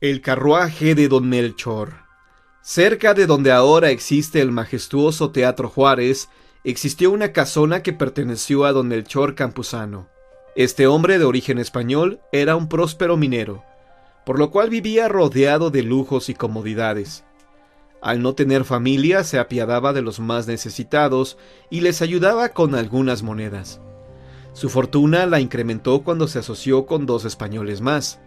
El carruaje de Don Melchor. Cerca de donde ahora existe el majestuoso Teatro Juárez, existió una casona que perteneció a Don Melchor Campuzano. Este hombre de origen español era un próspero minero, por lo cual vivía rodeado de lujos y comodidades. Al no tener familia, se apiadaba de los más necesitados y les ayudaba con algunas monedas. Su fortuna la incrementó cuando se asoció con 2 españoles más.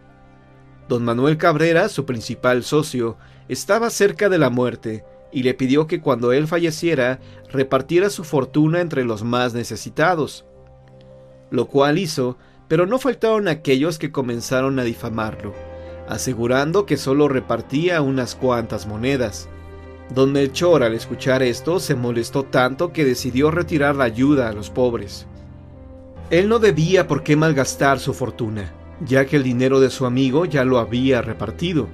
Don Manuel Cabrera, su principal socio, estaba cerca de la muerte y le pidió que cuando él falleciera repartiera su fortuna entre los más necesitados. Lo cual hizo, pero no faltaron aquellos que comenzaron a difamarlo, asegurando que solo repartía unas cuantas monedas. Don Melchor, al escuchar esto, se molestó tanto que decidió retirar la ayuda a los pobres. Él no debía por qué malgastar su fortuna, ya que el dinero de su amigo ya lo había repartido.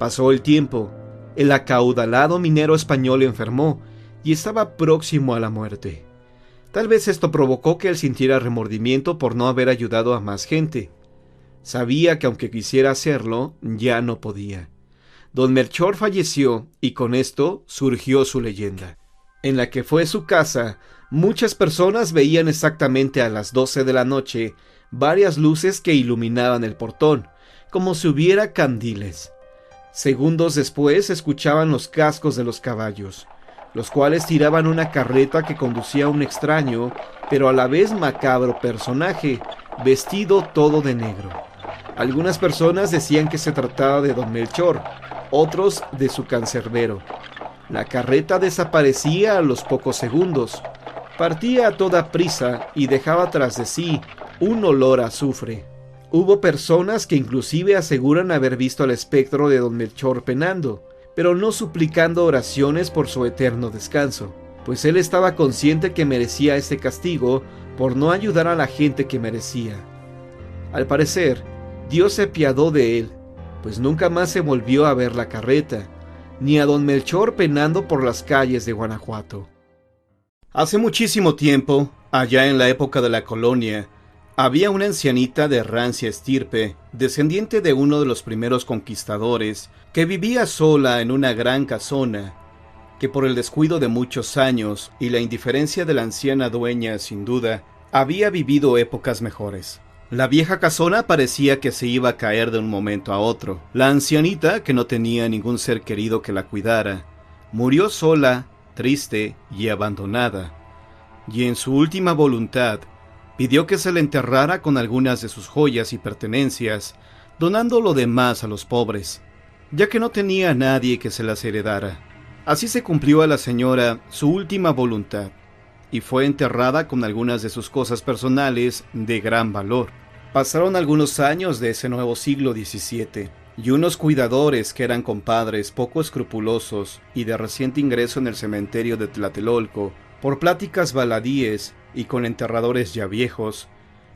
Pasó el tiempo, el acaudalado minero español enfermó y estaba próximo a la muerte. Tal vez esto provocó que él sintiera remordimiento por no haber ayudado a más gente. Sabía que aunque quisiera hacerlo, ya no podía. Don Melchor falleció y con esto surgió su leyenda. En la que fue su casa, muchas personas veían exactamente a las 12 de la noche varias luces que iluminaban el portón, como si hubiera candiles. Segundos después escuchaban los cascos de los caballos, los cuales tiraban una carreta que conducía a un extraño, pero a la vez macabro personaje, vestido todo de negro. Algunas personas decían que se trataba de Don Melchor, otros de su cancerbero. La carreta desaparecía a los pocos segundos, partía a toda prisa y dejaba tras de sí un olor a azufre. Hubo personas que inclusive aseguran haber visto al espectro de Don Melchor penando, pero no suplicando oraciones por su eterno descanso, pues él estaba consciente que merecía este castigo por no ayudar a la gente que merecía. Al parecer, Dios se apiadó de él, pues nunca más se volvió a ver la carreta, ni a Don Melchor penando por las calles de Guanajuato. Hace muchísimo tiempo, allá en la época de la colonia, había una ancianita de rancia estirpe, descendiente de uno de los primeros conquistadores, que vivía sola en una gran casona, que por el descuido de muchos años y la indiferencia de la anciana dueña, sin duda, había vivido épocas mejores. La vieja casona parecía que se iba a caer de un momento a otro. La ancianita, que no tenía ningún ser querido que la cuidara, murió sola, triste y abandonada, y en su última voluntad, pidió que se le enterrara con algunas de sus joyas y pertenencias, donando lo demás a los pobres, ya que no tenía a nadie que se las heredara. Así se cumplió a la señora su última voluntad, y fue enterrada con algunas de sus cosas personales de gran valor. Pasaron algunos años de ese nuevo siglo XVII, y unos cuidadores que eran compadres poco escrupulosos y de reciente ingreso en el cementerio de Tlatelolco, por pláticas baladíes y con enterradores ya viejos,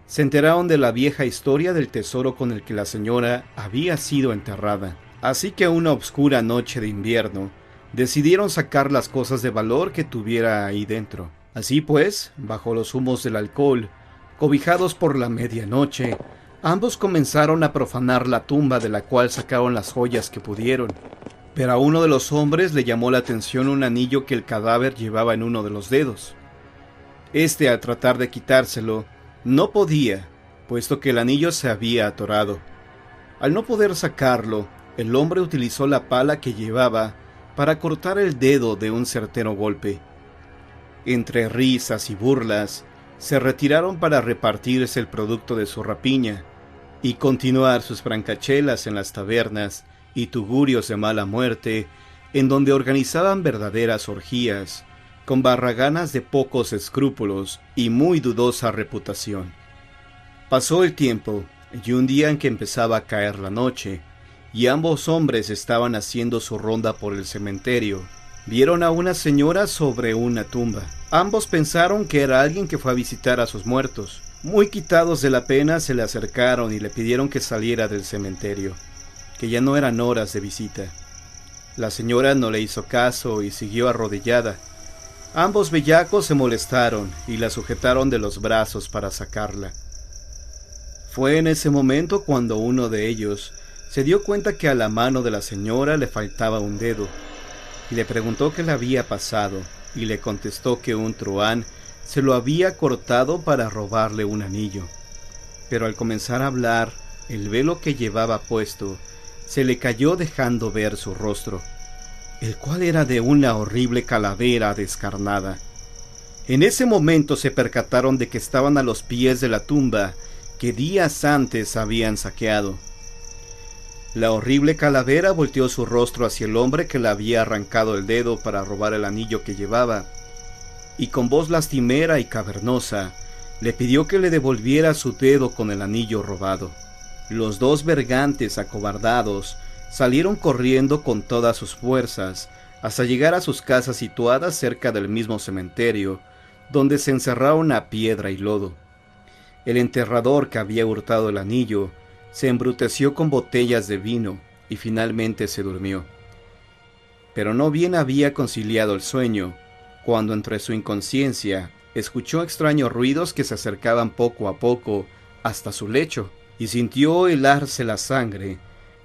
se enteraron de la vieja historia del tesoro con el que la señora había sido enterrada. Así que una oscura noche de invierno, decidieron sacar las cosas de valor que tuviera ahí dentro. Así pues, bajo los humos del alcohol, cobijados por la medianoche, ambos comenzaron a profanar la tumba de la cual sacaron las joyas que pudieron. Pero a uno de los hombres le llamó la atención un anillo que el cadáver llevaba en uno de los dedos. Este, al tratar de quitárselo, no podía, puesto que el anillo se había atorado. Al no poder sacarlo, el hombre utilizó la pala que llevaba para cortar el dedo de un certero golpe. Entre risas y burlas, se retiraron para repartirse el producto de su rapiña y continuar sus francachelas en las tabernas y tugurios de mala muerte, en donde organizaban verdaderas orgías, con barraganas de pocos escrúpulos y muy dudosa reputación. Pasó el tiempo, y un día en que empezaba a caer la noche, y ambos hombres estaban haciendo su ronda por el cementerio, Vieron a una señora sobre una tumba. Ambos pensaron que era alguien que fue a visitar a sus muertos. Muy quitados de la pena, se le acercaron y le pidieron que saliera del cementerio, que ya no eran horas de visita. La señora no le hizo caso y siguió arrodillada. Ambos bellacos se molestaron y la sujetaron de los brazos para sacarla. Fue en ese momento cuando uno de ellos se dio cuenta que a la mano de la señora le faltaba un dedo, y le preguntó qué le había pasado, y le contestó que un truhán se lo había cortado para robarle un anillo. Pero al comenzar a hablar, el velo que llevaba puesto se le cayó dejando ver su rostro, el cual era de una horrible calavera descarnada. En ese momento se percataron de que estaban a los pies de la tumba que días antes habían saqueado. La horrible calavera volteó su rostro hacia el hombre que le había arrancado el dedo para robar el anillo que llevaba, y con voz lastimera y cavernosa le pidió que le devolviera su dedo con el anillo robado. Los dos bergantes acobardados salieron corriendo con todas sus fuerzas hasta llegar a sus casas situadas cerca del mismo cementerio, donde se encerraron a piedra y lodo. El enterrador que había hurtado el anillo se embruteció con botellas de vino y finalmente se durmió. Pero no bien había conciliado el sueño, cuando entre su inconsciencia escuchó extraños ruidos que se acercaban poco a poco hasta su lecho, y sintió helarse la sangre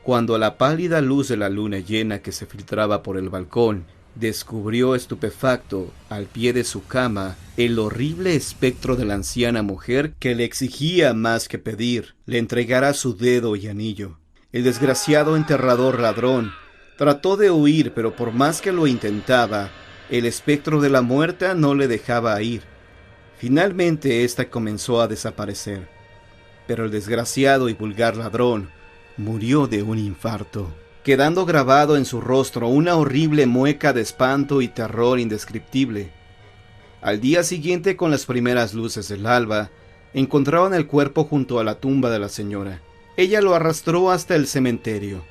cuando a la pálida luz de la luna llena que se filtraba por el balcón descubrió estupefacto al pie de su cama el horrible espectro de la anciana mujer que le exigía más que pedir le entregara su dedo y anillo. El desgraciado enterrador ladrón trató de huir, pero por más que lo intentaba, el espectro de la muerta no le dejaba ir. Finalmente ésta comenzó a desaparecer, pero el desgraciado y vulgar ladrón murió de un infarto, quedando grabado en su rostro una horrible mueca de espanto y terror indescriptible. Al día siguiente, con las primeras luces del alba, encontraron el cuerpo junto a la tumba de la señora. Ella lo arrastró hasta el cementerio.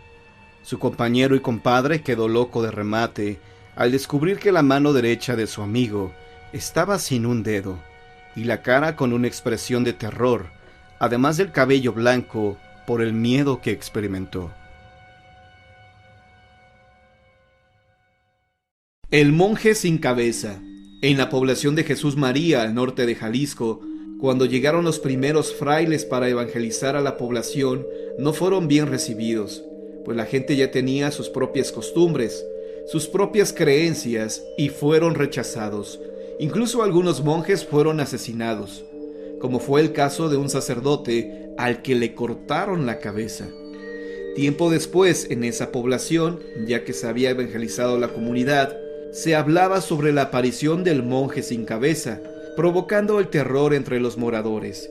Su compañero y compadre quedó loco de remate al descubrir que la mano derecha de su amigo estaba sin un dedo, y la cara con una expresión de terror, además del cabello blanco por el miedo que experimentó. El monje sin cabeza. En la población de Jesús María, al norte de Jalisco, cuando llegaron los primeros frailes para evangelizar a la población, no fueron bien recibidos, pues la gente ya tenía sus propias costumbres, sus propias creencias, y fueron rechazados. Incluso algunos monjes fueron asesinados, como fue el caso de un sacerdote al que le cortaron la cabeza. Tiempo después, en esa población, ya que se había evangelizado la comunidad, se hablaba sobre la aparición del monje sin cabeza, provocando el terror entre los moradores.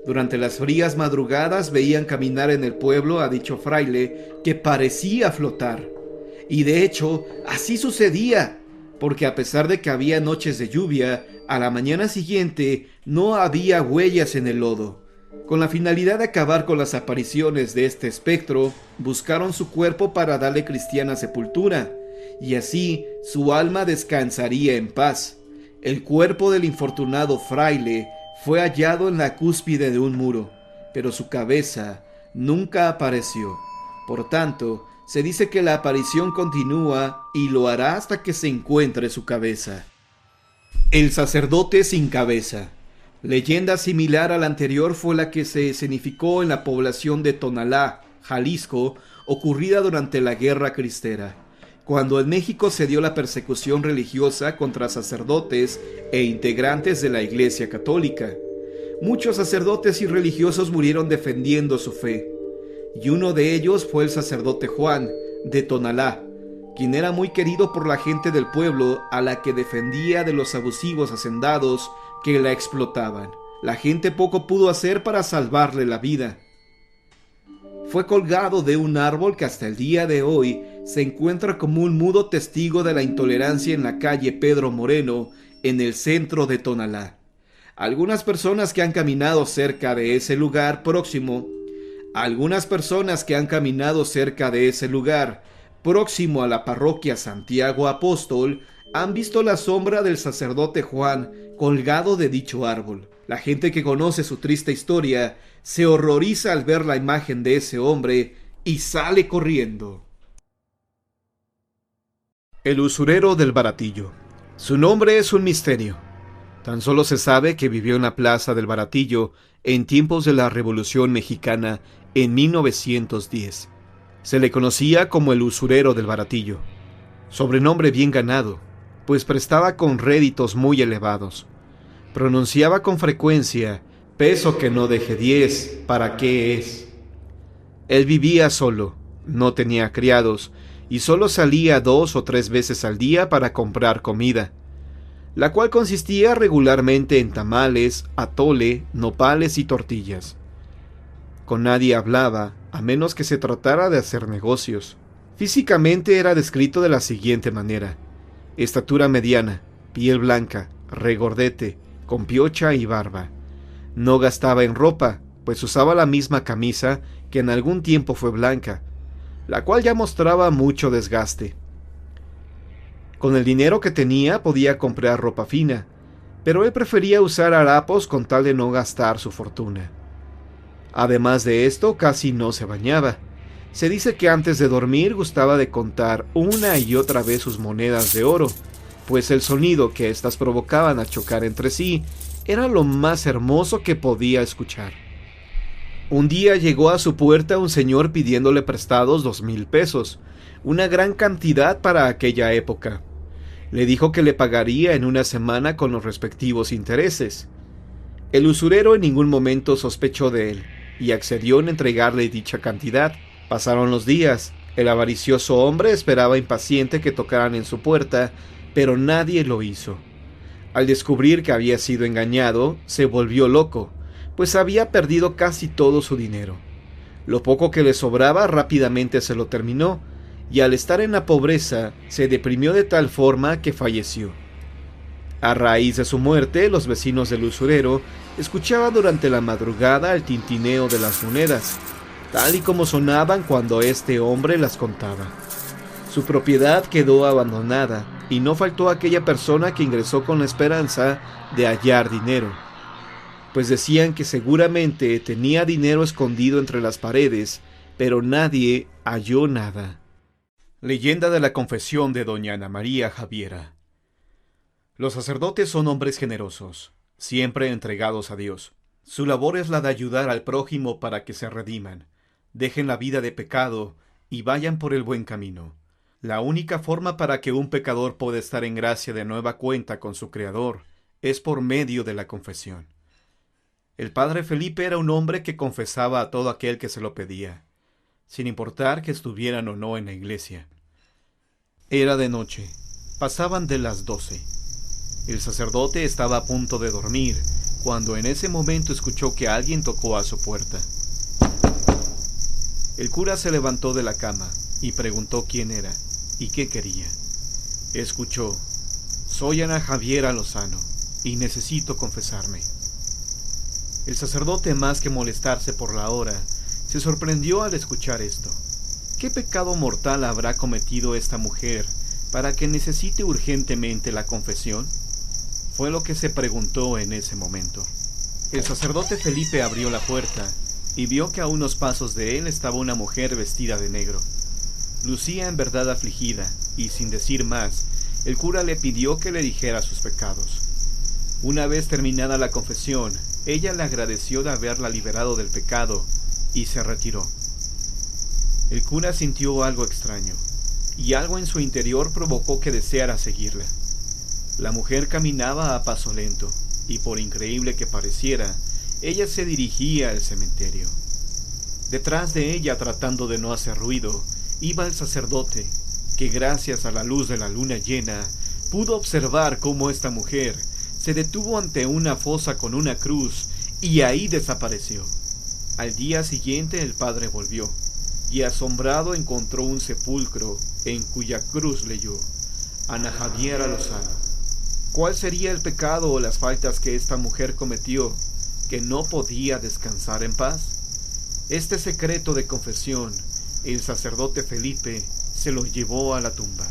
Durante las frías madrugadas veían caminar en el pueblo a dicho fraile que parecía flotar. Y de hecho, así sucedía, porque a pesar de que había noches de lluvia, a la mañana siguiente no había huellas en el lodo. Con la finalidad de acabar con las apariciones de este espectro, buscaron su cuerpo para darle cristiana sepultura, y así su alma descansaría en paz. El cuerpo del infortunado fraile fue hallado en la cúspide de un muro, pero su cabeza nunca apareció. Por tanto, se dice que la aparición continúa y lo hará hasta que se encuentre su cabeza. El sacerdote sin cabeza. Leyenda similar a la anterior fue la que se escenificó en la población de Tonalá, Jalisco, ocurrida durante la Guerra Cristera, cuando en México se dio la persecución religiosa contra sacerdotes e integrantes de la Iglesia Católica. Muchos sacerdotes y religiosos murieron defendiendo su fe, y uno de ellos fue el sacerdote Juan, de Tonalá, quien era muy querido por la gente del pueblo, a la que defendía de los abusivos hacendados que la explotaban. La gente poco pudo hacer para salvarle la vida. Fue colgado de un árbol que hasta el día de hoy se encuentra como un mudo testigo de la intolerancia en la calle Pedro Moreno, en el centro de Tonalá. Algunas personas que han caminado cerca de ese lugar próximo a la parroquia Santiago Apóstol, han visto la sombra del sacerdote Juan colgado de dicho árbol. La gente que conoce su triste historia se horroriza al ver la imagen de ese hombre y sale corriendo. El usurero del Baratillo. Su nombre es un misterio. Tan solo se sabe que vivió en la plaza del Baratillo en tiempos de la Revolución Mexicana en 1910. Se le conocía como el usurero del Baratillo, sobrenombre bien ganado, pues prestaba con réditos muy elevados. Pronunciaba con frecuencia: peso que no deje 10, ¿para qué es? Él vivía solo, no tenía criados, y solo salía 2 o 3 veces al día para comprar comida, la cual consistía regularmente en tamales, atole, nopales y tortillas. Con nadie hablaba, a menos que se tratara de hacer negocios. Físicamente era descrito de la siguiente manera: estatura mediana, piel blanca, regordete, con piocha y barba. No gastaba en ropa, pues usaba la misma camisa que en algún tiempo fue blanca, la cual ya mostraba mucho desgaste. Con el dinero que tenía podía comprar ropa fina, pero él prefería usar harapos con tal de no gastar su fortuna. Además de esto, casi no se bañaba. Se dice que antes de dormir gustaba de contar una y otra vez sus monedas de oro, pues el sonido que éstas provocaban al chocar entre sí era lo más hermoso que podía escuchar. Un día llegó a su puerta un señor pidiéndole prestados 2,000 pesos, una gran cantidad para aquella época. Le dijo que le pagaría en una semana con los respectivos intereses. El usurero en ningún momento sospechó de él, y accedió en entregarle dicha cantidad. Pasaron los días. El avaricioso hombre esperaba impaciente que tocaran en su puerta, pero nadie lo hizo. Al descubrir que había sido engañado, se volvió loco, pues había perdido casi todo su dinero. Lo poco que le sobraba rápidamente se lo terminó, y al estar en la pobreza, se deprimió de tal forma que falleció. A raíz de su muerte, los vecinos del usurero escuchaban durante la madrugada el tintineo de las monedas, tal y como sonaban cuando este hombre las contaba. Su propiedad quedó abandonada, y no faltó aquella persona que ingresó con la esperanza de hallar dinero, pues decían que seguramente tenía dinero escondido entre las paredes, pero nadie halló nada. Leyenda de la confesión de doña Ana María Javiera. Los sacerdotes son hombres generosos, siempre entregados a Dios. Su labor es la de ayudar al prójimo para que se rediman, dejen la vida de pecado y vayan por el buen camino. La única forma para que un pecador pueda estar en gracia de nueva cuenta con su Creador es por medio de la confesión. El padre Felipe era un hombre que confesaba a todo aquel que se lo pedía, sin importar que estuvieran o no en la iglesia. Era de noche, pasaban de las 12. El sacerdote estaba a punto de dormir, cuando en ese momento escuchó que alguien tocó a su puerta. El cura se levantó de la cama y preguntó quién era y qué quería. Escuchó: «Soy Ana Javiera Lozano y necesito confesarme». El sacerdote, más que molestarse por la hora, se sorprendió al escuchar esto. ¿Qué pecado mortal habrá cometido esta mujer para que necesite urgentemente la confesión? Fue lo que se preguntó en ese momento. El sacerdote Felipe abrió la puerta y vio que a unos pasos de él estaba una mujer vestida de negro. Lucía en verdad afligida, y sin decir más, el cura le pidió que le dijera sus pecados. Una vez terminada la confesión, ella le agradeció de haberla liberado del pecado y se retiró. El cura sintió algo extraño, y algo en su interior provocó que deseara seguirla. La mujer caminaba a paso lento, y por increíble que pareciera, ella se dirigía al cementerio. Detrás de ella, tratando de no hacer ruido, iba el sacerdote, que gracias a la luz de la luna llena, pudo observar cómo esta mujer se detuvo ante una fosa con una cruz, y ahí desapareció. Al día siguiente el padre volvió, y asombrado encontró un sepulcro en cuya cruz leyó: Ana Javiera Lozano. ¿Cuál sería el pecado o las faltas que esta mujer cometió, que no podía descansar en paz? Este secreto de confesión, el sacerdote Felipe se lo llevó a la tumba.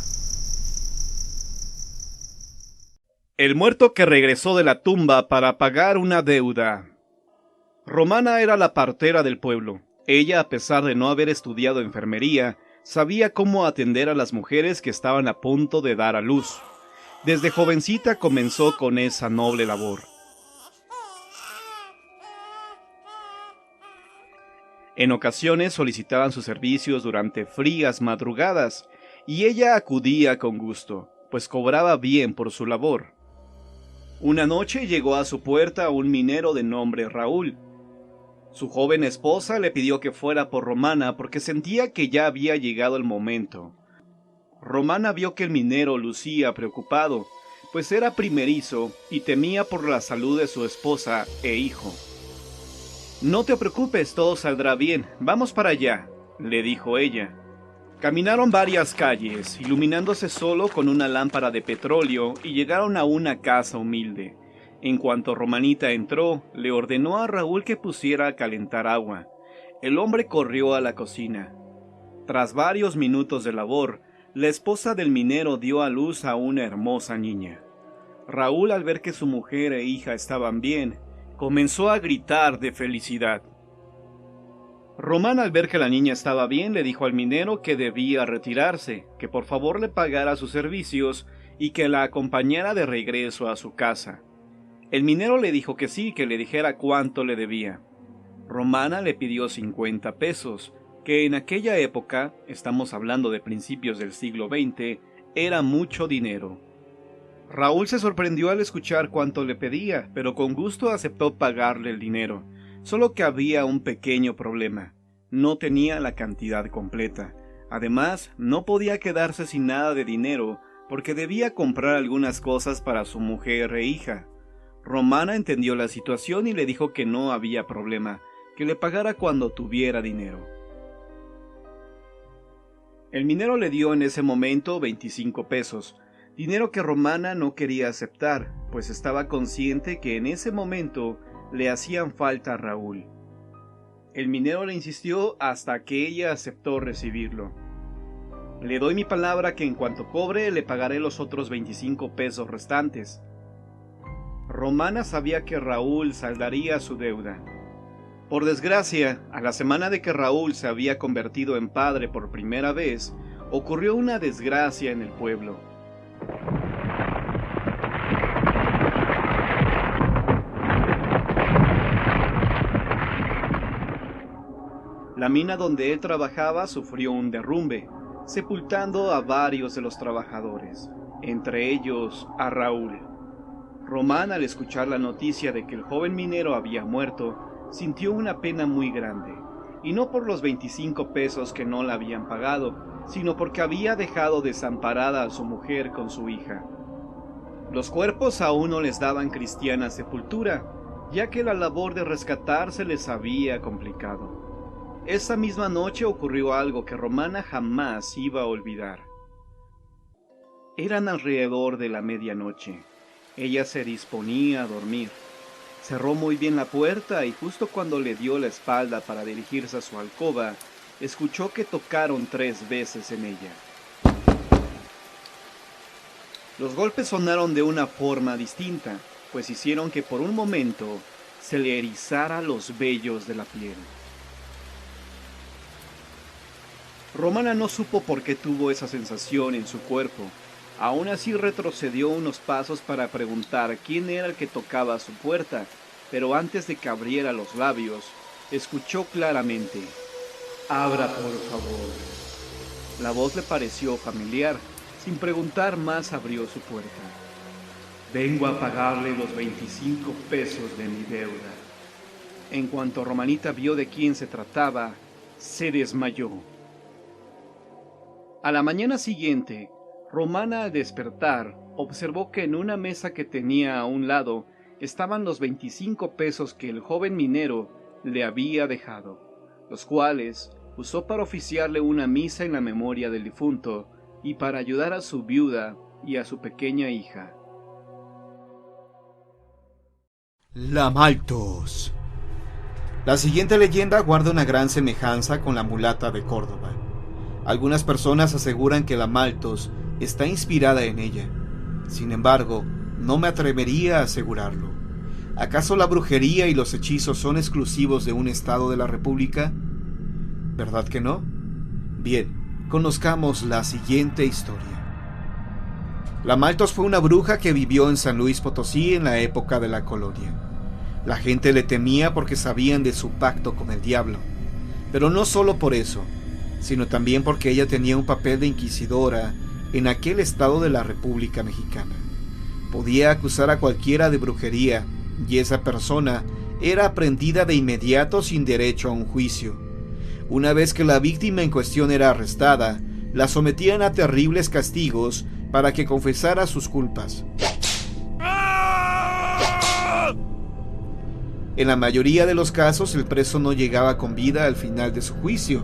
El muerto que regresó de la tumba para pagar una deuda. Romana era la partera del pueblo. Ella, a pesar de no haber estudiado enfermería, sabía cómo atender a las mujeres que estaban a punto de dar a luz. Desde jovencita comenzó con esa noble labor. En ocasiones solicitaban sus servicios durante frías madrugadas, y ella acudía con gusto, pues cobraba bien por su labor. Una noche llegó a su puerta un minero de nombre Raúl. Su joven esposa le pidió que fuera por Romana porque sentía que ya había llegado el momento. Romana vio que el minero lucía preocupado, pues era primerizo y temía por la salud de su esposa e hijo. «No te preocupes, todo saldrá bien, vamos para allá», le dijo ella. Caminaron varias calles, iluminándose solo con una lámpara de petróleo, y llegaron a una casa humilde. En cuanto Romanita entró, le ordenó a Raúl que pusiera a calentar agua. El hombre corrió a la cocina. Tras varios minutos de labor, la esposa del minero dio a luz a una hermosa niña. Raúl, al ver que su mujer e hija estaban bien, comenzó a gritar de felicidad. Romana, al ver que la niña estaba bien, le dijo al minero que debía retirarse, que por favor le pagara sus servicios y que la acompañara de regreso a su casa. El minero le dijo que sí, que le dijera cuánto le debía. Romana le pidió 50 pesos, que en aquella época, estamos hablando de principios del siglo XX, era mucho dinero. Raúl se sorprendió al escuchar cuánto le pedía, pero con gusto aceptó pagarle el dinero. Solo que había un pequeño problema. No tenía la cantidad completa. Además, no podía quedarse sin nada de dinero porque debía comprar algunas cosas para su mujer e hija. Romana entendió la situación y le dijo que no había problema, que le pagara cuando tuviera dinero. El minero le dio en ese momento 25 pesos, dinero que Romana no quería aceptar, pues estaba consciente que en ese momento le hacían falta a Raúl. El minero le insistió hasta que ella aceptó recibirlo. «Le doy mi palabra que en cuanto cobre le pagaré los otros 25 pesos restantes». Romana sabía que Raúl saldaría su deuda. Por desgracia, a la semana de que Raúl se había convertido en padre por primera vez, ocurrió una desgracia en el pueblo. La mina donde él trabajaba sufrió un derrumbe, sepultando a varios de los trabajadores, entre ellos a Raúl. Román, al escuchar la noticia de que el joven minero había muerto, sintió una pena muy grande, y no por los 25 pesos que no le habían pagado, sino porque había dejado desamparada a su mujer con su hija. Los cuerpos aún no les daban cristiana sepultura, ya que la labor de rescatar se les había complicado. Esa misma noche ocurrió algo que Romana jamás iba a olvidar. Eran alrededor de la medianoche. Ella se disponía a dormir. Cerró muy bien la puerta y justo cuando le dio la espalda para dirigirse a su alcoba, escuchó que tocaron 3 veces en ella. Los golpes sonaron de una forma distinta, pues hicieron que por un momento se le erizara los vellos de la piel. Romana no supo por qué tuvo esa sensación en su cuerpo. Aún así retrocedió unos pasos para preguntar quién era el que tocaba a su puerta, pero antes de que abriera los labios, escuchó claramente: «Abra, por favor». La voz le pareció familiar. Sin preguntar más abrió su puerta. «Vengo a pagarle los 25 pesos de mi deuda». En cuanto Romanita vio de quién se trataba, se desmayó. A la mañana siguiente, Romana, al despertar, observó que en una mesa que tenía a un lado estaban los 25 pesos que el joven minero le había dejado, los cuales usó para oficiarle una misa en la memoria del difunto y para ayudar a su viuda y a su pequeña hija. La Maltos. La siguiente leyenda guarda una gran semejanza con la mulata de Córdoba. Algunas personas aseguran que la Malthus está inspirada en ella. Sin embargo, no me atrevería a asegurarlo. ¿Acaso la brujería y los hechizos son exclusivos de un estado de la República? ¿Verdad que no? Bien, conozcamos la siguiente historia. La Malthus fue una bruja que vivió en San Luis Potosí en la época de la colonia. La gente le temía porque sabían de su pacto con el diablo. Pero no solo por eso, sino también porque ella tenía un papel de inquisidora en aquel estado de la República Mexicana. Podía acusar a cualquiera de brujería y esa persona era aprehendida de inmediato sin derecho a un juicio. Una vez que la víctima en cuestión era arrestada, la sometían a terribles castigos para que confesara sus culpas. En la mayoría de los casos el preso no llegaba con vida al final de su juicio,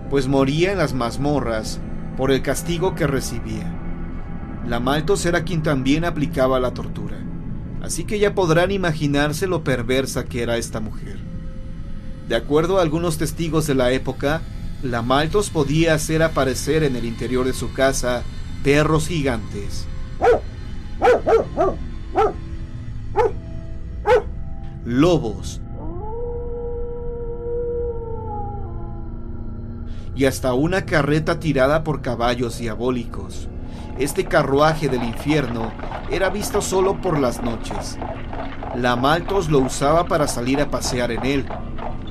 pues moría en las mazmorras por el castigo que recibía. La Malthus era quien también aplicaba la tortura, así que ya podrán imaginarse lo perversa que era esta mujer. De acuerdo a algunos testigos de la época, la Malthus podía hacer aparecer en el interior de su casa perros gigantes, lobos y hasta una carreta tirada por caballos diabólicos. Este carruaje del infierno era visto solo por las noches. La Malthus lo usaba para salir a pasear en él,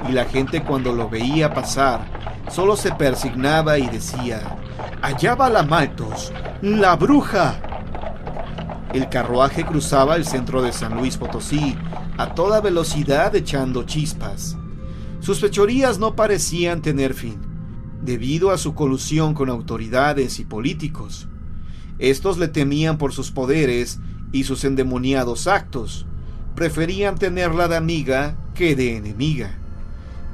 y la gente cuando lo veía pasar solo se persignaba y decía: «Allá va la Malthus, la bruja». El carruaje cruzaba el centro de San Luis Potosí a toda velocidad echando chispas. Sus fechorías no parecían tener fin, debido a su colusión con autoridades y políticos. Estos le temían por sus poderes y sus endemoniados actos. Preferían tenerla de amiga que de enemiga.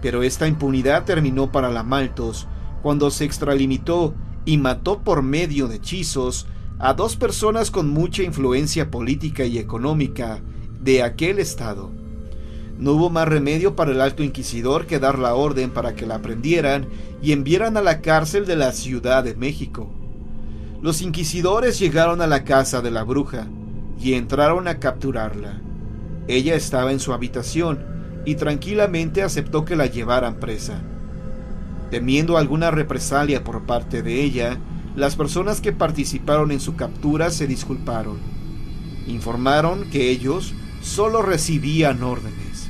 Pero esta impunidad terminó para la Malthus cuando se extralimitó y mató por medio de hechizos a 2 personas con mucha influencia política y económica de aquel estado. No hubo más remedio para el alto inquisidor que dar la orden para que la prendieran y enviaran a la cárcel de la Ciudad de México. Los inquisidores llegaron a la casa de la bruja y entraron a capturarla. Ella estaba en su habitación y tranquilamente aceptó que la llevaran presa. Temiendo alguna represalia por parte de ella, las personas que participaron en su captura se disculparon. Informaron que ellos solo recibían órdenes.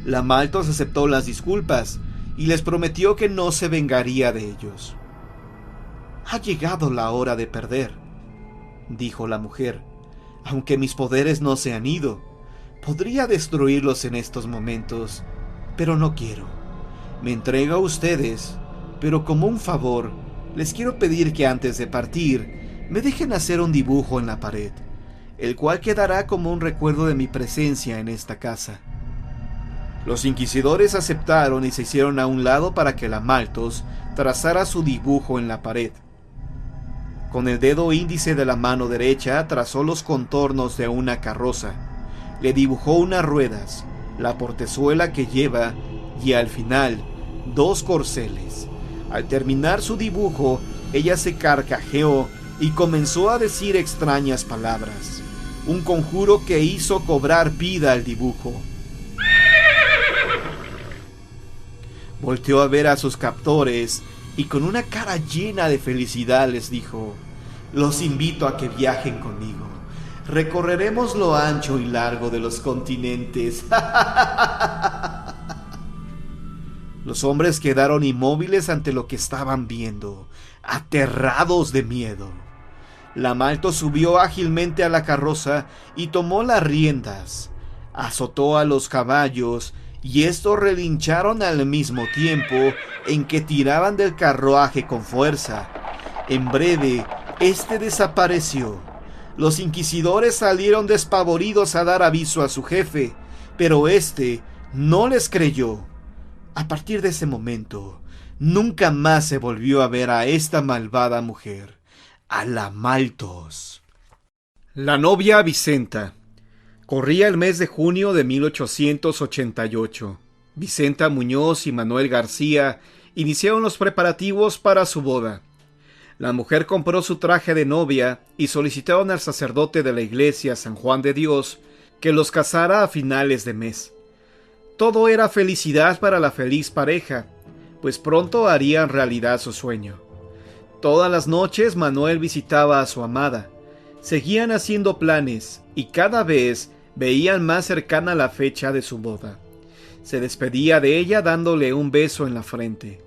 La Malthus aceptó las disculpas y les prometió que no se vengaría de ellos. «Ha llegado la hora de perder», dijo la mujer. «Aunque mis poderes no se han ido, podría destruirlos en estos momentos, pero no quiero. Me entrego a ustedes, pero como un favor, les quiero pedir que antes de partir, me dejen hacer un dibujo en la pared, el cual quedará como un recuerdo de mi presencia en esta casa». Los inquisidores aceptaron y se hicieron a un lado para que la Malthus trazara su dibujo en la pared. Con el dedo índice de la mano derecha trazó los contornos de una carroza, le dibujó unas ruedas, la portezuela que lleva y al final 2 corceles. Al terminar su dibujo, ella se carcajeó y comenzó a decir extrañas palabras, un conjuro que hizo cobrar vida al dibujo. Volteó a ver a sus captores y con una cara llena de felicidad les dijo: «Los invito a que viajen conmigo. Recorreremos lo ancho y largo de los continentes». Los hombres quedaron inmóviles ante lo que estaban viendo, aterrados de miedo. La Malthus subió ágilmente a la carroza y tomó las riendas. Azotó a los caballos y estos relincharon al mismo tiempo en que tiraban del carruaje con fuerza. En breve, este desapareció. Los inquisidores salieron despavoridos a dar aviso a su jefe, pero este no les creyó. A partir de ese momento, nunca más se volvió a ver a esta malvada mujer, a la Malthus. La novia Vicenta. Corría el mes de junio de 1888. Vicenta Muñoz y Manuel García iniciaron los preparativos para su boda. La mujer compró su traje de novia y solicitaron al sacerdote de la iglesia San Juan de Dios que los casara a finales de mes. Todo era felicidad para la feliz pareja, pues pronto harían realidad su sueño. Todas las noches Manuel visitaba a su amada. Seguían haciendo planes y cada vez veían más cercana la fecha de su boda. Se despedía de ella dándole un beso en la frente.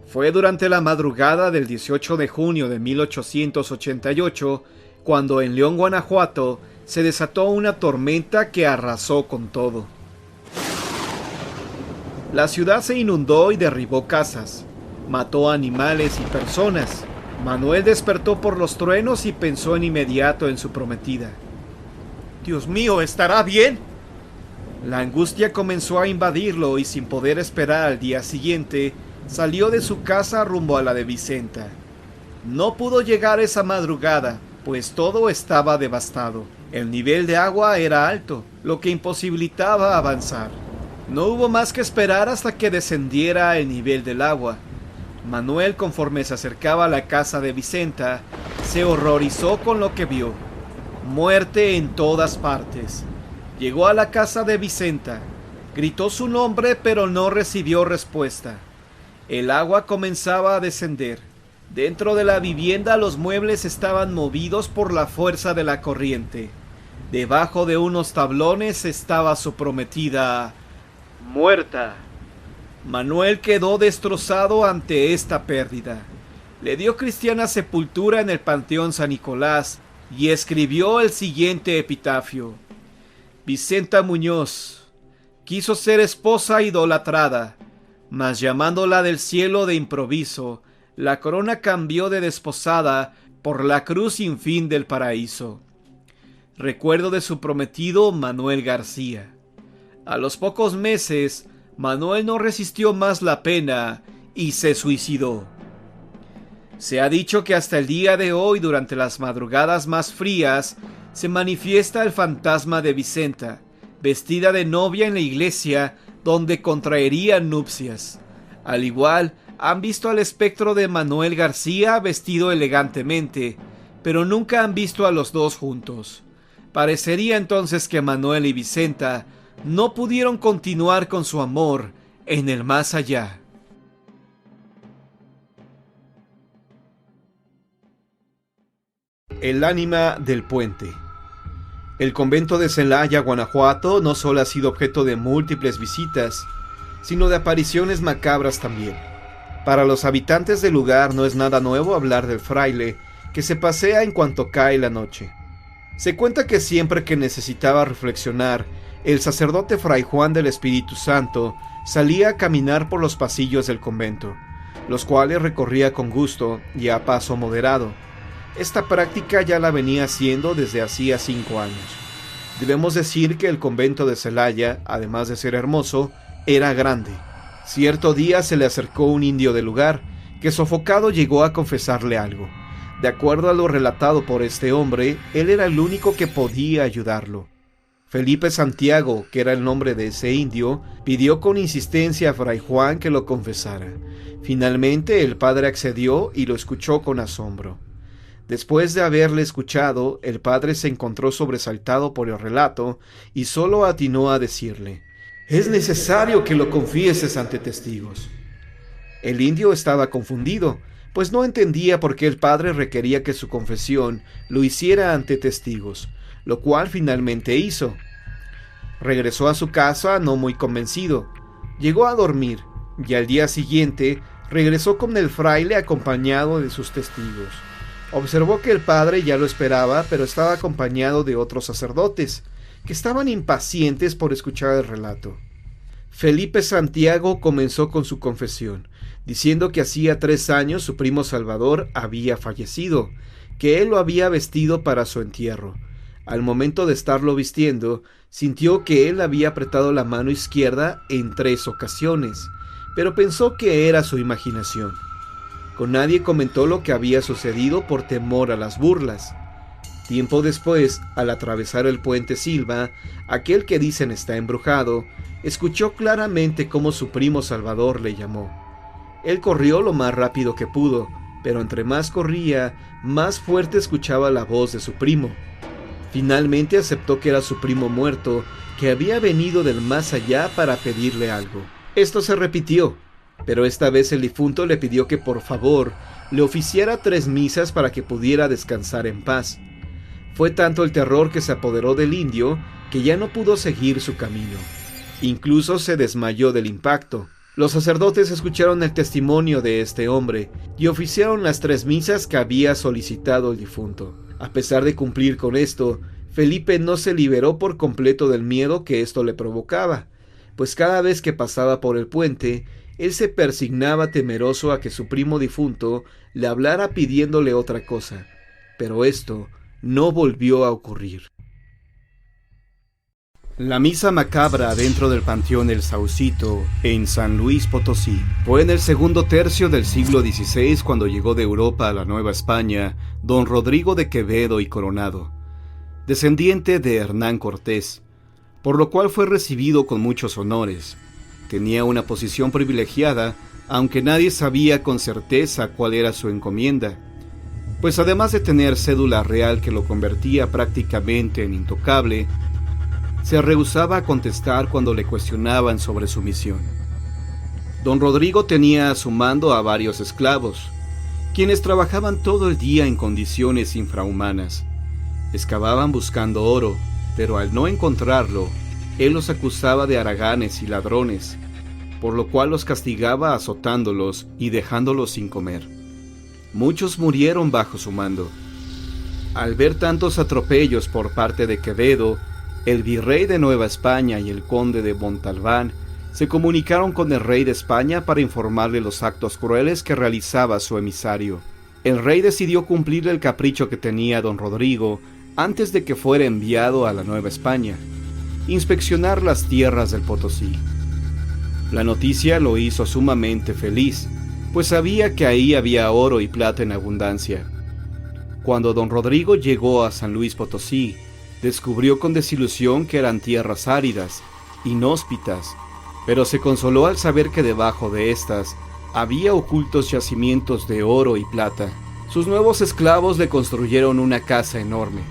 Fue durante la madrugada del 18 de junio de 1888 cuando en León, Guanajuato, se desató una tormenta que arrasó con todo. La ciudad se inundó y derribó casas, mató animales y personas. Manuel despertó por los truenos y pensó en inmediato en su prometida. «Dios mío, ¿estará bien?». La angustia comenzó a invadirlo y sin poder esperar al día siguiente, salió de su casa rumbo a la de Vicenta. No pudo llegar esa madrugada, pues todo estaba devastado. El nivel de agua era alto, lo que imposibilitaba avanzar. No hubo más que esperar hasta que descendiera el nivel del agua. Manuel, conforme se acercaba a la casa de Vicenta, se horrorizó con lo que vio. Muerte en todas partes. Llegó a la casa de Vicenta. Gritó su nombre, pero no recibió respuesta. El agua comenzaba a descender. Dentro de la vivienda los muebles estaban movidos por la fuerza de la corriente. Debajo de unos tablones estaba su prometida, muerta. Manuel quedó destrozado ante esta pérdida. Le dio cristiana sepultura en el Panteón San Nicolás y escribió el siguiente epitafio. Vicenta Muñoz quiso ser esposa idolatrada, mas llamándola del cielo de improviso, la corona cambió de desposada por la cruz sin fin del paraíso. Recuerdo de su prometido Manuel García. A los pocos meses, Manuel no resistió más la pena y se suicidó. Se ha dicho que hasta el día de hoy, durante las madrugadas más frías, se manifiesta el fantasma de Vicenta, vestida de novia en la iglesia donde contraerían nupcias. Al igual, han visto al espectro de Manuel García vestido elegantemente, pero nunca han visto a los dos juntos. Parecería entonces que Manuel y Vicenta no pudieron continuar con su amor en el más allá. El ánima del puente. El convento de Celaya, Guanajuato, no solo ha sido objeto de múltiples visitas, sino de apariciones macabras también. Para los habitantes del lugar no es nada nuevo hablar del fraile que se pasea en cuanto cae la noche. Se cuenta que siempre que necesitaba reflexionar, el sacerdote Fray Juan del Espíritu Santo salía a caminar por los pasillos del convento, los cuales recorría con gusto y a paso moderado. Esta práctica ya la venía haciendo desde hacía 5 años. Debemos decir que el convento de Celaya, además de ser hermoso, era grande. Cierto día se le acercó un indio del lugar, que sofocado llegó a confesarle algo. De acuerdo a lo relatado por este hombre, él era el único que podía ayudarlo. Felipe Santiago, que era el nombre de ese indio, pidió con insistencia a Fray Juan que lo confesara. Finalmente el padre accedió y lo escuchó con asombro. Después de haberle escuchado, el padre se encontró sobresaltado por el relato y solo atinó a decirle: «Es necesario que lo confieses ante testigos». El indio estaba confundido, pues no entendía por qué el padre requería que su confesión lo hiciera ante testigos, lo cual finalmente hizo. Regresó a su casa no muy convencido. Llegó a dormir y al día siguiente regresó con el fraile acompañado de sus testigos. Observó que el padre ya lo esperaba, pero estaba acompañado de otros sacerdotes, que estaban impacientes por escuchar el relato. Felipe Santiago comenzó con su confesión, diciendo que hacía 3 años su primo Salvador había fallecido, que él lo había vestido para su entierro. Al momento de estarlo vistiendo, sintió que él había apretado la mano izquierda en 3 ocasiones, pero pensó que era su imaginación. Con nadie comentó lo que había sucedido por temor a las burlas. Tiempo después, al atravesar el puente Silva, aquel que dicen está embrujado, escuchó claramente cómo su primo Salvador le llamó. Él corrió lo más rápido que pudo, pero entre más corría, más fuerte escuchaba la voz de su primo. Finalmente aceptó que era su primo muerto, que había venido del más allá para pedirle algo. Esto se repitió, pero esta vez el difunto le pidió que por favor le oficiara 3 misas para que pudiera descansar en paz. Fue tanto el terror que se apoderó del indio que ya no pudo seguir su camino. Incluso se desmayó del impacto. Los sacerdotes escucharon el testimonio de este hombre y oficiaron las 3 misas que había solicitado el difunto. A pesar de cumplir con esto, Felipe no se liberó por completo del miedo que esto le provocaba, pues cada vez que pasaba por el puente, él se persignaba temeroso a que su primo difunto le hablara pidiéndole otra cosa, pero esto no volvió a ocurrir. La misa macabra dentro del Panteón El Saucito, en San Luis Potosí. Fue en el segundo tercio del siglo XVI cuando llegó de Europa a la Nueva España don Rodrigo de Quevedo y Coronado, descendiente de Hernán Cortés, por lo cual fue recibido con muchos honores. Tenía una posición privilegiada, aunque nadie sabía con certeza cuál era su encomienda, pues además de tener cédula real que lo convertía prácticamente en intocable, se rehusaba a contestar cuando le cuestionaban sobre su misión. Don Rodrigo tenía a su mando a varios esclavos, quienes trabajaban todo el día en condiciones infrahumanas. Excavaban buscando oro, pero al no encontrarlo, él los acusaba de haraganes y ladrones, por lo cual los castigaba azotándolos y dejándolos sin comer. Muchos murieron bajo su mando. Al ver tantos atropellos por parte de Quevedo, el virrey de Nueva España y el conde de Montalbán se comunicaron con el rey de España para informarle los actos crueles que realizaba su emisario. El rey decidió cumplir el capricho que tenía don Rodrigo antes de que fuera enviado a la Nueva España, inspeccionar las tierras del Potosí. La noticia lo hizo sumamente feliz, pues sabía que ahí había oro y plata en abundancia. Cuando don Rodrigo llegó a San Luis Potosí, descubrió con desilusión que eran tierras áridas, inhóspitas, pero se consoló al saber que debajo de estas había ocultos yacimientos de oro y plata. Sus nuevos esclavos le construyeron una casa enorme,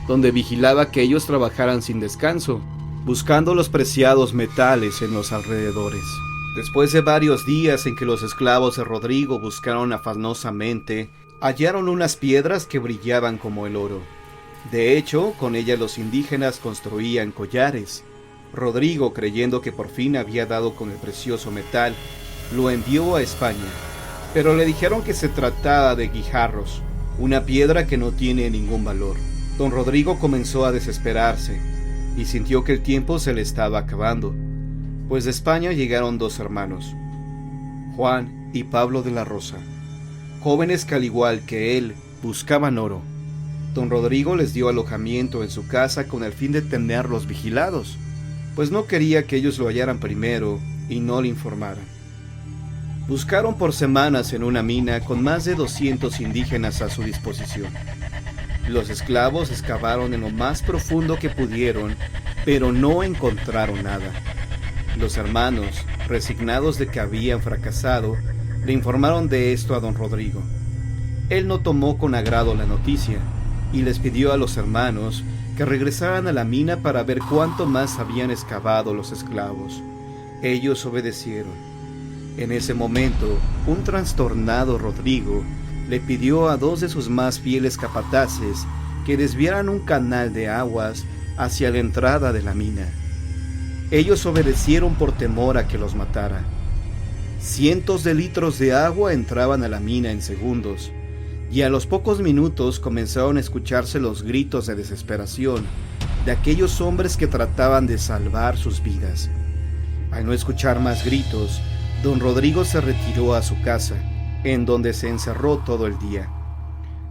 donde vigilaba que ellos trabajaran sin descanso, buscando los preciados metales en los alrededores. Después de varios días en que los esclavos de Rodrigo buscaron afanosamente, hallaron unas piedras que brillaban como el oro. De hecho, con ellas los indígenas construían collares. Rodrigo, creyendo que por fin había dado con el precioso metal, lo envió a España, pero le dijeron que se trataba de guijarros, una piedra que no tiene ningún valor. Don Rodrigo comenzó a desesperarse y sintió que el tiempo se le estaba acabando, pues de España llegaron 2 hermanos, Juan y Pablo de la Rosa, jóvenes que al igual que él buscaban oro. Don Rodrigo les dio alojamiento en su casa con el fin de tenerlos vigilados, pues no quería que ellos lo hallaran primero y no le informaran. Buscaron por semanas en una mina con más de 200 indígenas a su disposición. Los esclavos excavaron en lo más profundo que pudieron, pero no encontraron nada. Los hermanos, resignados de que habían fracasado, le informaron de esto a don Rodrigo. Él no tomó con agrado la noticia y les pidió a los hermanos que regresaran a la mina para ver cuánto más habían excavado los esclavos. Ellos obedecieron. En ese momento, un trastornado Rodrigo le pidió a 2 de sus más fieles capataces que desviaran un canal de aguas hacia la entrada de la mina. Ellos obedecieron por temor a que los matara. Cientos de litros de agua entraban a la mina en segundos, y a los pocos minutos comenzaron a escucharse los gritos de desesperación de aquellos hombres que trataban de salvar sus vidas. Al no escuchar más gritos, don Rodrigo se retiró a su casa, en donde se encerró todo el día.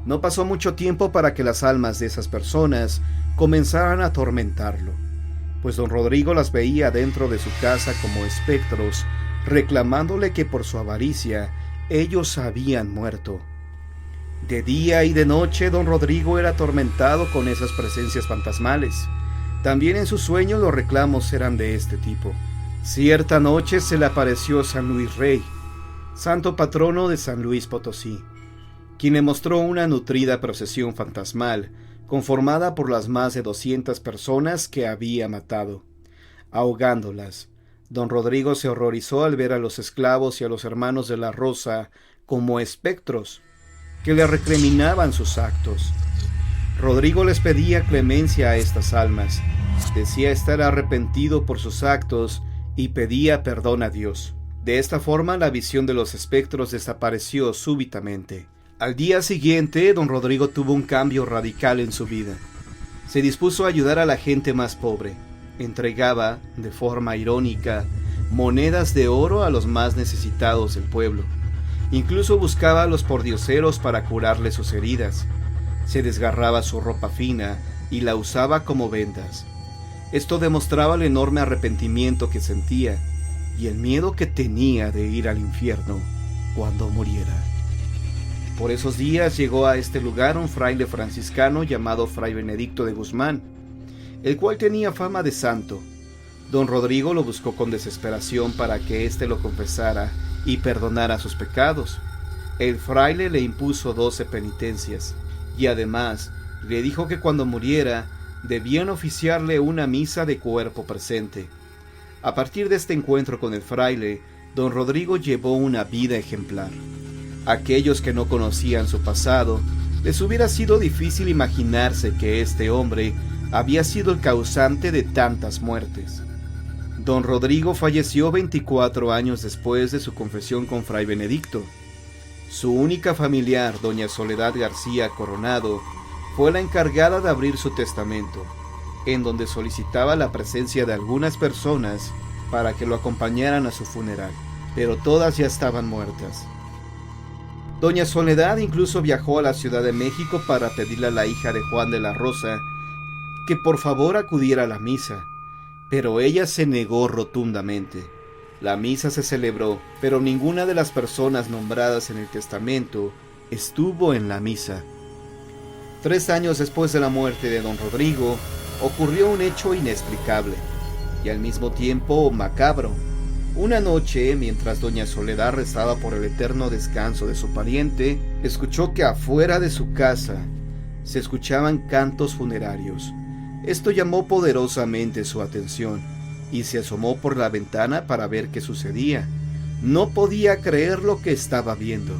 No pasó mucho tiempo para que las almas de esas personas comenzaran a atormentarlo, pues don Rodrigo las veía dentro de su casa como espectros, reclamándole que por su avaricia ellos habían muerto. De día y de noche don Rodrigo era atormentado con esas presencias fantasmales. También en sus sueños los reclamos eran de este tipo. Cierta noche se le apareció San Luis Rey, santo patrono de San Luis Potosí, quien le mostró una nutrida procesión fantasmal conformada por las más de 200 personas que había matado, ahogándolas. Don Rodrigo se horrorizó al ver a los esclavos y a los hermanos de la Rosa como espectros que le recriminaban sus actos. Rodrigo les pedía clemencia a estas almas, decía estar arrepentido por sus actos y pedía perdón a Dios. De esta forma la visión de los espectros desapareció súbitamente. Al día siguiente, don Rodrigo tuvo un cambio radical en su vida. Se dispuso a ayudar a la gente más pobre. Entregaba, de forma irónica, monedas de oro a los más necesitados del pueblo. Incluso buscaba a los pordioseros para curarles sus heridas. Se desgarraba su ropa fina y la usaba como vendas. Esto demostraba el enorme arrepentimiento que sentía y el miedo que tenía de ir al infierno cuando muriera. Por esos días llegó a este lugar un fraile franciscano llamado Fray Benedicto de Guzmán, el cual tenía fama de santo. Don Rodrigo lo buscó con desesperación para que éste lo confesara y perdonara sus pecados. El fraile le impuso 12 penitencias y además le dijo que cuando muriera debían oficiarle una misa de cuerpo presente. A partir de este encuentro con el fraile, don Rodrigo llevó una vida ejemplar. Aquellos que no conocían su pasado, les hubiera sido difícil imaginarse que este hombre había sido el causante de tantas muertes. Don Rodrigo falleció 24 años después de su confesión con Fray Benedicto. Su única familiar, doña Soledad García Coronado, fue la encargada de abrir su testamento, en donde solicitaba la presencia de algunas personas para que lo acompañaran a su funeral, pero todas ya estaban muertas. Doña Soledad incluso viajó a la Ciudad de México para pedirle a la hija de Juan de la Rosa que por favor acudiera a la misa, pero ella se negó rotundamente. La misa se celebró, pero ninguna de las personas nombradas en el testamento estuvo en la misa. 3 años después de la muerte de don Rodrigo, ocurrió un hecho inexplicable y al mismo tiempo macabro. Una noche, mientras doña Soledad rezaba por el eterno descanso de su pariente, escuchó que afuera de su casa se escuchaban cantos funerarios. Esto llamó poderosamente su atención y se asomó por la ventana para ver qué sucedía. No podía creer lo que estaba viendo.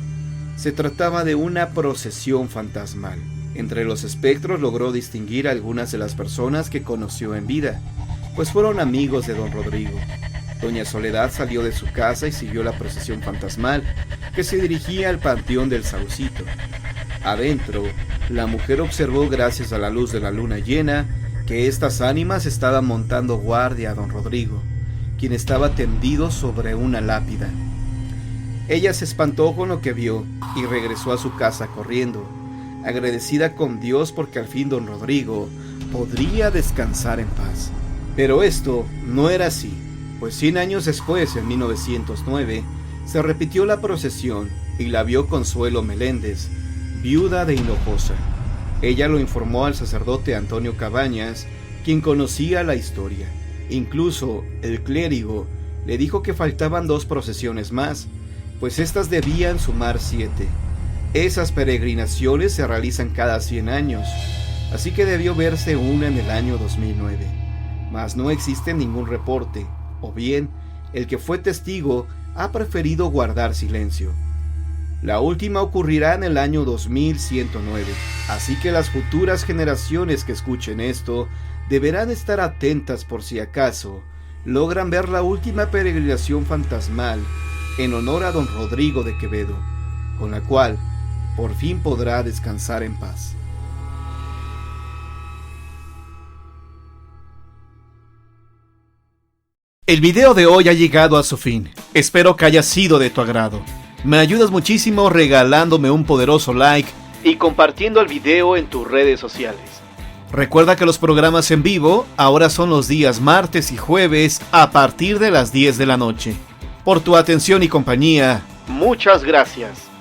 Se trataba de una procesión fantasmal. Entre los espectros logró distinguir a algunas de las personas que conoció en vida, pues fueron amigos de don Rodrigo. Doña Soledad salió de su casa y siguió la procesión fantasmal, que se dirigía al Panteón del Saucito. Adentro, la mujer observó, gracias a la luz de la luna llena, que estas ánimas estaban montando guardia a don Rodrigo, quien estaba tendido sobre una lápida. Ella se espantó con lo que vio y regresó a su casa corriendo, agradecida con Dios porque al fin don Rodrigo podría descansar en paz. Pero esto no era así, pues 100 años después, en 1909, se repitió la procesión y la vio Consuelo Meléndez, viuda de Hinojosa. Ella lo informó al sacerdote Antonio Cabañas, quien conocía la historia. Incluso el clérigo le dijo que faltaban 2 procesiones más, pues éstas debían sumar 7. Esas peregrinaciones se realizan cada 100 años, así que debió verse una en el año 2009. Mas no existe ningún reporte, o bien, el que fue testigo ha preferido guardar silencio. La última ocurrirá en el año 2109, así que las futuras generaciones que escuchen esto deberán estar atentas por si acaso logran ver la última peregrinación fantasmal en honor a don Rodrigo de Quevedo, con la cual por fin podrá descansar en paz. El video de hoy ha llegado a su fin. Espero que haya sido de tu agrado. Me ayudas muchísimo regalándome un poderoso like y compartiendo el video en tus redes sociales. Recuerda que los programas en vivo ahora son los días martes y jueves a partir de las 10 de la noche. Por tu atención y compañía, muchas gracias.